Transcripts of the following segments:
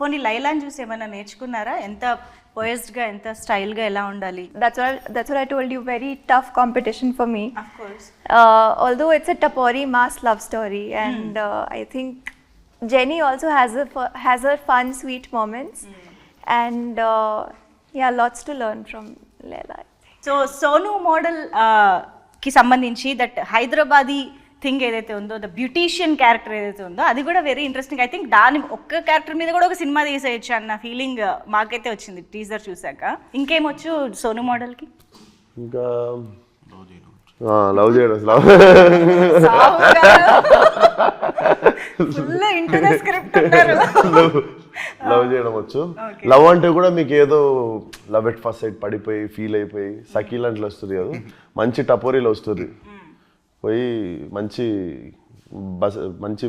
పోనీ లైలాని చూసి ఏమైనా నేర్చుకున్నారా? ఎంత పోయస్డ్గా, ఎంత స్టైల్గా ఎలా ఉండాలి? That's what I told you. Very tough competition for me. Of course. Although it's a Tapori mass love story, and I think Jenny also has her fun, sweet moments, and yeah, lots to learn from Laila. So Sonu model కి సంబంధించి that Hyderabadi thing ఏదైతే ఉందో, the beautician character ఏదైతే ఉందో, అది కూడా very interesting. I think దాని ఒక్క క్యారెక్టర్ మీద కూడా ఒక సినిమా తీసేయచ్చు అన్న ఫీలింగ్ మాకైతే వచ్చింది టీజర్ చూసాక. ఇంకేమొచ్చు సోను మోడల్కి? ఇంకా లవ్ చేయడం, ఫుల్ ఇంటూ ద స్క్రిప్ట్ ఉంటారు. లవ్ చేయడం వచ్చు. లవ్ అంటే కూడా మీకు ఏదో లవ్ ఎట్ ఫస్ట్ సైడ్ పడిపోయి ఫీల్ అయిపోయి సకీల్ అంటే వస్తుంది కదా, మంచి టపోరీలో వస్తుంది. పోయి మంచి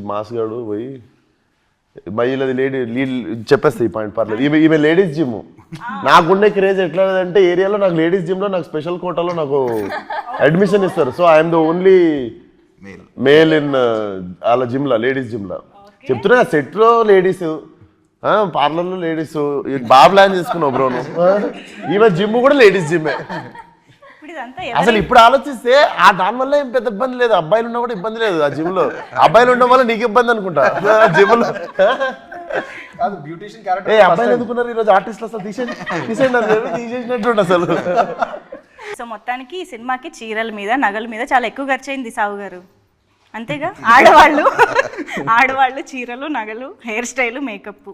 మాస్ గాడు పోయి వీళ్ళది లీడ్ చెప్పేస్తాయి ఈ పాయింట్, పర్లేదు. ఈమె లేడీస్ జిమ్. నాకుండే క్రేజ్ ఎట్లా అంటే ఏరియాలో నాకు లేడీస్ జిమ్లో నాకు స్పెషల్ కోటాలో నాకు అడ్మిషన్ ఇస్తారు. So I'm the only male in వాళ్ళ జిమ్లో, లేడీస్ జిమ్లో. చెప్తున్నా సెట్లో లేడీస్, పార్లర్లో లేడీస్. బాగా ప్లాన్ చేసుకున్నావు బ్రో నువ్వు. ఈమె జిమ్ కూడా లేడీస్ జిమ్మే. అసలు ఇప్పుడు ఆలోచిస్తే ఆ దానివల్ల ఏం పెద్ద ఇబ్బంది లేదు. అబ్బాయిలు ఉన్నా కూడా ఇబ్బంది లేదు ఆ జిమ్ లో. అబ్బాయిలు ఉండడం వల్ల నీకు ఇబ్బంది అనుకుంటా జిమ్ లో. అబ్బాయిలు ఎందుకున్నారు ఈరోజు ఆర్టిస్టులు? అసలు తీసేసినట్టు అసలు. సో మొత్తానికి ఈ సినిమాకి చీరల మీద, నగల మీద చాలా ఎక్కువ ఖర్చు అయింది సావు గారు, అంతేగా? ఆడవాళ్ళు చీరలు, నగలు, హెయిర్ స్టైల్, మేకప్.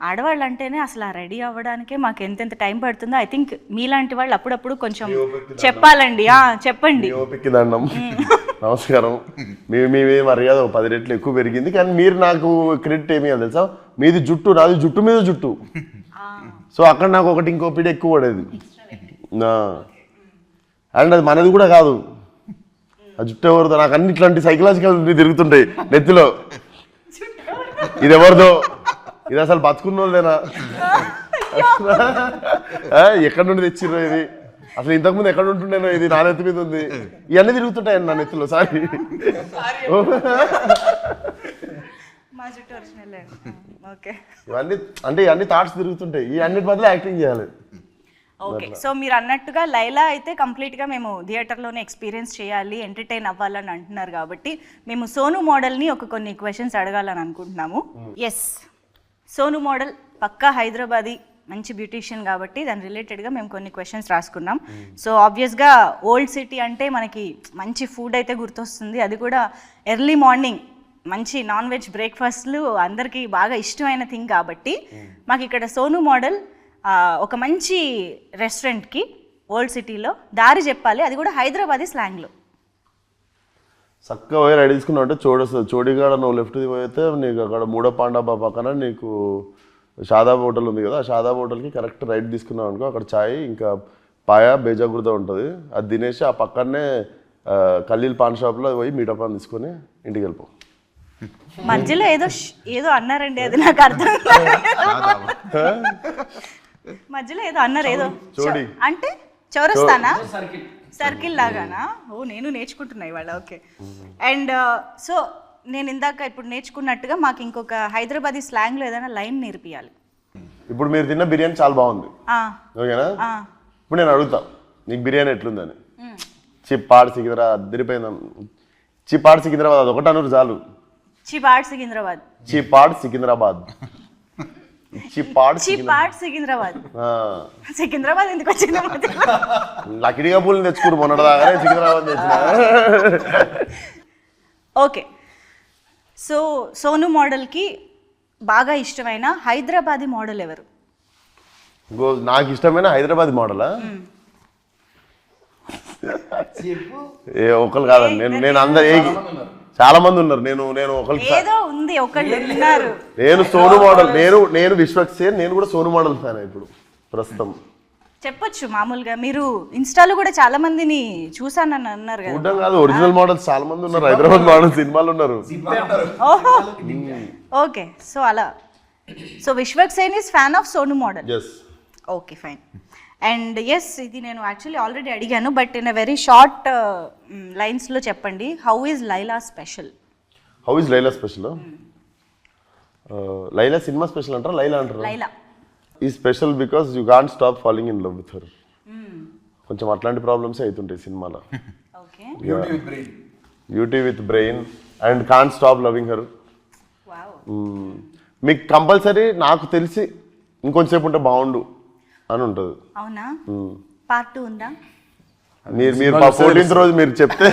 ఆడవాళ్ళు అంటేనే అసలు ఆ రెడీ అవ్వడానికే మాకు ఎంతెంత టైం పడుతుందో. ఐ థింక్ మీలాంటి వాళ్ళు అప్పుడప్పుడు కొంచెం చెప్పాలండి. చెప్పండి. దండం. నమస్కారం. మీ మర్యాద 10 రెట్లు ఎక్కువ పెరిగింది, కానీ మీరు నాకు క్రెడిట్ ఏమి తెలుసా? మీది జుట్టు, నాది జుట్టు మీద జుట్టు. సో అక్కడ నాకు ఒకటి ఇంకో పిడి ఎక్కువ పడేది. అండ్ అది మనది కూడా కాదు. ఆ జుట్టు ఎవరిదో నాకు అన్ని ఇట్లాంటి సైకలాజికల్ తిరుగుతుంటాయి నెత్తిలో. ఇది ఎవరిదో, ఇది అసలు బతుకున్న వాళ్ళదేనా, ఎక్కడి నుండి తెచ్చిర్రో ఇది, అసలు ఇంతకుముందు ఎక్కడ ఉంటుండేనో, ఇది నా నెత్తి మీద ఉంది. ఇవన్నీ తిరుగుతుంటాయి నా నెత్తిలో. సారీ. ఇవన్నీ అంటే ఇవన్నీ థాట్స్ తిరుగుతుంటాయి. ఈ అన్నిటి బదులు యాక్టింగ్ చేయాలి. ఓకే. సో మీరు అన్నట్టుగా లైలా అయితే కంప్లీట్గా మేము థియేటర్లోనే ఎక్స్పీరియన్స్ చేయాలి, ఎంటర్టైన్ అవ్వాలని అంటున్నారు కాబట్టి మేము సోను మోడల్ని కొన్ని క్వశ్చన్స్ అడగాలని అనుకుంటున్నాము. ఎస్, సోను మోడల్ పక్కా హైదరాబాదీ, మంచి బ్యూటీషియన్ కాబట్టి దాని రిలేటెడ్గా మేము కొన్ని క్వశ్చన్స్ రాసుకున్నాం. సో ఆబ్వియస్గా ఓల్డ్ సిటీ అంటే మనకి మంచి ఫుడ్ అయితే గుర్తొస్తుంది. అది కూడా ఎర్లీ మార్నింగ్ మంచి నాన్ వెజ్ బ్రేక్ఫాస్ట్లు అందరికీ బాగా ఇష్టమైన థింగ్ కాబట్టి మాకు ఇక్కడ సోను మోడల్ ఒక మంచి రెస్టారెంట్కి ఓల్డ్ సిటీలో దారి చెప్పాలి, అది కూడా హైదరాబాదీ స్లాంగ్లో. చక్కగా పోయి రెడీ తీసుకున్నావు అంటే చోడిగాడ నువ్వు లెఫ్ట్ పోయితే నీకు అక్కడ మూడో పాండాబా పక్కన నీకు షాదాబ్ హోటల్ ఉంది కదా, ఆ షాదాబ్ హోటల్కి కరెక్ట్ రైట్ తీసుకున్నావు అనుకో, అక్కడ ఛాయ్ ఇంకా పాయా బేజాగుర్ద ఉంటుంది. అది తినేసి ఆ పక్కనే కల్లీల్ పాన్ షాప్లో పోయి మీటా పాన్ తీసుకొని ఇంటికి వెళ్ళిపో. మధ్యలో ఏదో అన్నారండి, అది నాకు అర్థం మధ్యలో ఏదో అన్నారు, ఏదో అంటే చౌరస్తానా, సర్కిల్ లాగానా? ఓ, నేను నేర్చుకుంటున్నా ఇవాళ. ఓకే. అండ్ సో నేను ఇందాక ఇప్పుడు నేర్చుకున్నట్టుగా మాకు ఇంకొక హైదరాబాదీ స్లాంగ్లో ఏదైనా లైన్ నేర్పియాలి. ఇప్పుడు మీరు తిన్న బిర్యానీ చాలా బాగుంది, ఓకేనా? ఇప్పుడు నేను అడుగుతా నీకు బిర్యానీ ఎట్లుందని. చిప్పాడు సికింద్రాబాద్ అద్దరిపోయింది. చిప్పాడు సికింద్రాబాద్ అది ఒకటి అనరు చాలు. చిపాడ్ సికింద్రాబాద్. చిప్పాడ్ సికింద్రాబాద్. సికింద్రాబాద్ ఎందుకు వచ్చింది? లకిడిగా పూలు తెచ్చుకోరు మొన్నటిదాకానే సికింద్రాబాద్ తెచ్చిన. ఓకే. సో సోను మోడల్కి బాగా ఇష్టమైన హైదరాబాదీ మోడల్ ఎవరు? నాకు ఇష్టమైన హైదరాబాదీ మోడలా? ఏ ఒకరు కాదండి, నేను అందరు చాలా మంది ఉన్నారు. నేను నేను సోను మోడల్, నేను విశ్వక్సేన్, నేను కూడా సోను మోడల్ ఫ్యాన్ ఇప్పుడు ప్రస్తుతం. చెప్పొచ్చు మామూలుగా. మీరు ఇన్స్టాలో కూడా చాలా మందిని చూసానని అన్నారు కదా. చూడడం కాదు, ఒరిజినల్ మోడల్స్ చాలా మంది ఉన్నారు. హైదరాబాద్ మోడల్ సినిమాలు ఉన్నారు. ఓకే. సో అలా. So Vishwaksen is fan of Sonu model. Okay, fine. And yes, ఇది నేను యాక్చువల్లీ ఆల్రెడీ అడిగాను, but in a very short లైన్స్లో చెప్పండి. How is Laila special? How is Laila special? Laila cinema special అంటారా లైలా అంటారా Laila is special because you can't stop following in love with her. కొంచెం అట్లాంటి problems అవుతుంటాయి సినిమాలో. Okay beauty with brain and can't stop loving her. Wow. మీకు compulsory నాకు తెలిసి ఇంకొంచెంసేపు ఉంటే బాగుండు అని ఉంటుంది. అవునా? పార్ట్ 2 ఉందా? మీరు 14th రోజు మీరు చెప్తే